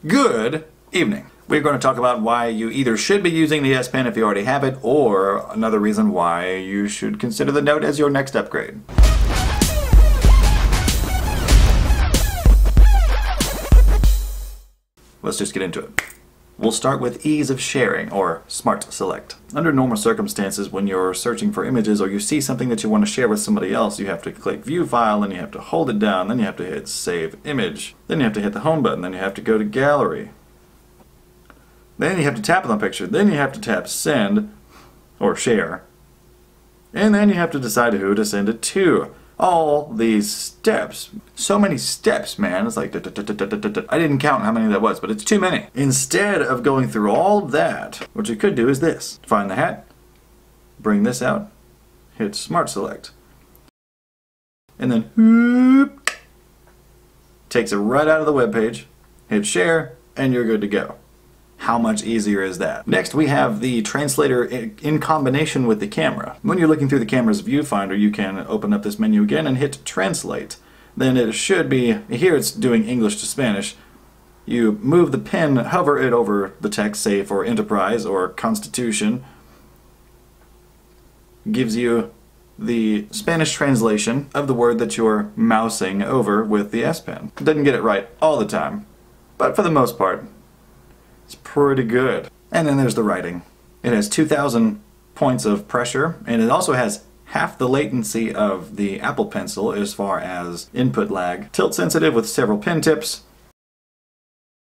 Good evening. We're going to talk about why you either should be using the S Pen if you already have it, or another reason why you should consider the Note as your next upgrade. Let's just get into it. We'll start with ease of sharing, or Smart Select. Under normal circumstances, when you're searching for images or you see something that you want to share with somebody else, you have to click View File, then you have to hold it down, then you have to hit Save Image, then you have to hit the Home button, then you have to go to Gallery. Then you have to tap on the picture, then you have to tap Send, or Share, and then you have to decide who to send it to. All these steps. So many steps, man. It's like, I didn't count how many that was, but it's too many. Instead of going through all that, what you could do is this. Find the hat, bring this out, hit Smart Select, and then whoop, takes it right out of the web page, hit Share, and you're good to go. How much easier is that? Next, we have the translator in combination with the camera. When you're looking through the camera's viewfinder, you can open up this menu again and hit Translate. Then it should be, here it's doing English to Spanish. You move the pen, hover it over the text, say for Enterprise or Constitution. Gives you the Spanish translation of the word that you're mousing over with the S Pen. Doesn't get it right all the time, but for the most part, it's pretty good. And then there's the writing. It has 2,000 points of pressure, and it also has half the latency of the Apple Pencil as far as input lag. Tilt sensitive with several pen tips.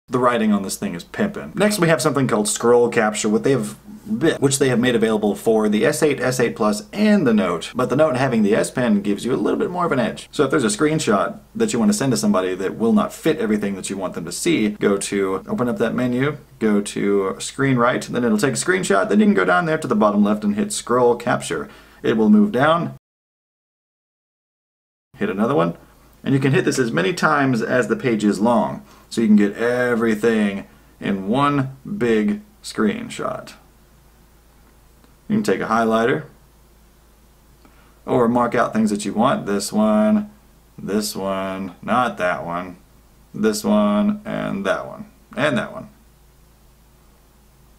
The writing on this thing is pimpin'. Next we have something called scroll capture, which they have made available for the S8, S8 Plus, and the Note. But the Note having the S Pen gives you a little bit more of an edge. So if there's a screenshot that you want to send to somebody that will not fit everything that you want them to see, open up that menu, go to Screen Right, then it'll take a screenshot, then you can go down there to the bottom left and hit Scroll Capture. It will move down, hit another one, and you can hit this as many times as the page is long. So you can get everything in one big screenshot. You can take a highlighter or mark out things that you want. This one, not that one, this one, and that one, and that one.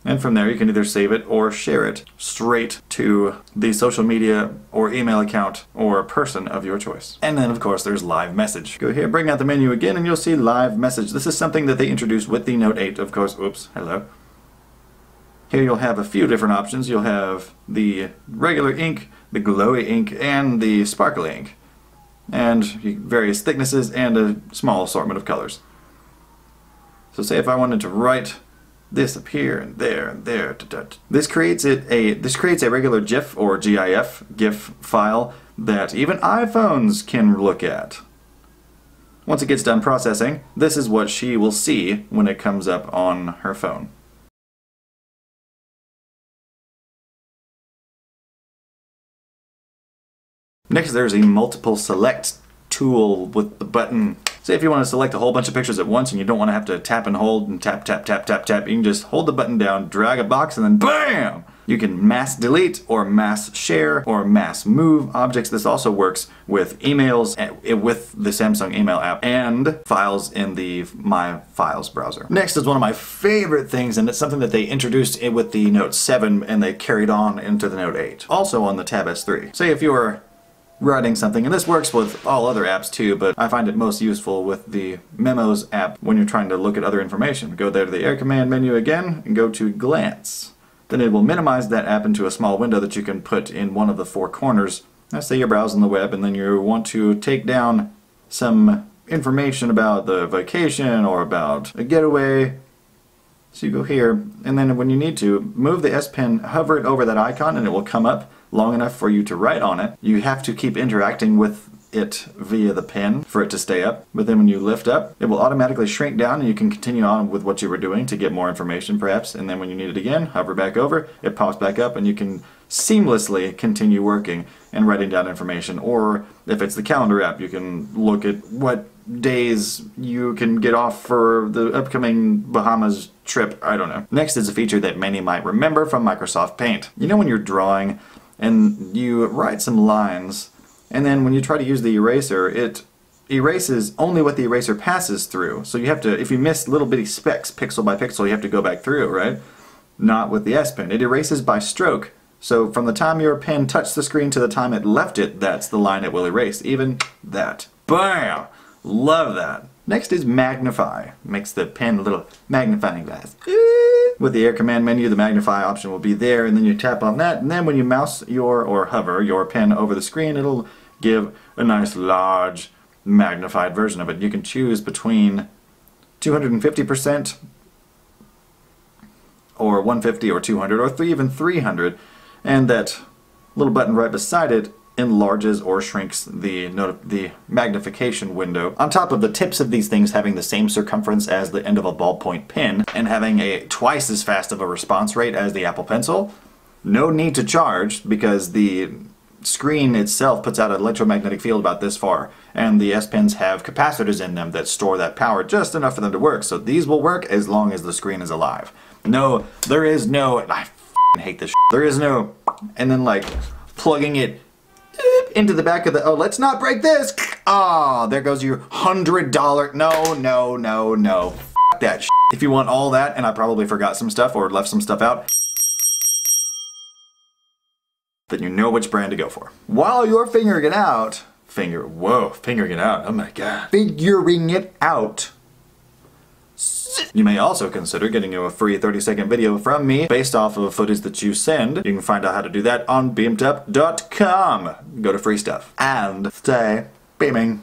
And from there you can either save it or share it straight to the social media or email account or person of your choice. And then of course there's Live Message. Go here, bring out the menu again, and you'll see Live Message. This is something that they introduced with the Note 8, of course. Oops, hello. Here you'll have a few different options. You'll have the regular ink, the glowy ink, and the sparkly ink. And various thicknesses and a small assortment of colors. So say if I wanted to write this up here and there and there. This creates a regular GIF or GIF file that even iPhones can look at. Once it gets done processing, this is what she will see when it comes up on her phone. Next, there's a multiple select tool with the button. Say if you want to select a whole bunch of pictures at once and you don't want to have to tap and hold and tap, tap, tap, tap, tap, you can just hold the button down, drag a box, and then BAM! You can mass delete or mass share or mass move objects. This also works with emails, with the Samsung email app, and files in the My Files browser. Next is one of my favorite things, and it's something that they introduced with the Note 7 and they carried on into the Note 8. Also on the Tab S3. Say if you were writing something, and this works with all other apps too, but I find it most useful with the Memos app when you're trying to look at other information. Go there to the Air Command menu again and go to Glance. Then it will minimize that app into a small window that you can put in one of the four corners. Let's say you're browsing the web and then you want to take down some information about the vacation or about a getaway. So you go here, and then when you need to, move the S Pen, hover it over that icon, and it will come up long enough for you to write on it. You have to keep interacting with it via the pen for it to stay up, but then when you lift up, it will automatically shrink down and you can continue on with what you were doing to get more information perhaps, and then when you need it again, hover back over, it pops back up, and you can seamlessly continue working and writing down information. Or if it's the calendar app, you can look at what days you can get off for the upcoming Bahamas trip, I don't know. Next is a feature that many might remember from Microsoft Paint. You know when you're drawing and you write some lines, and then when you try to use the eraser, it erases only what the eraser passes through. So you have to, if you miss little bitty specks, pixel by pixel, you have to go back through, right? Not with the S Pen. It erases by stroke. So from the time your pen touched the screen to the time it left it, that's the line it will erase. Even that. Bam! Love that. Next is Magnify. Makes the pen a little magnifying glass. With the Air Command menu, the Magnify option will be there, and then you tap on that, and then when you mouse or hover your pen over the screen, it'll give a nice large magnified version of it. You can choose between 250% or 150 or 200 or even 300, and that little button right beside it enlarges or shrinks the magnification window. On top of the tips of these things having the same circumference as the end of a ballpoint pen and having a twice as fast of a response rate as the Apple Pencil, no need to charge because the screen itself puts out an electromagnetic field about this far, and the S Pens have capacitors in them that store that power just enough for them to work, so these will work as long as the screen is alive. No, there is no, I f***ing hate this shit. There is no, and then like plugging it into the back of the, oh, let's not break this. Ah, there goes your $100. No. F that shit. If you want all that, and I probably forgot some stuff or left some stuff out, then you know which brand to go for. While you're figuring it out, figuring it out, oh my god. Figuring it out. You may also consider getting you a free 30-second video from me based off of footage that you send. You can find out how to do that on BeamtUp.com. Go to free stuff and stay beaming.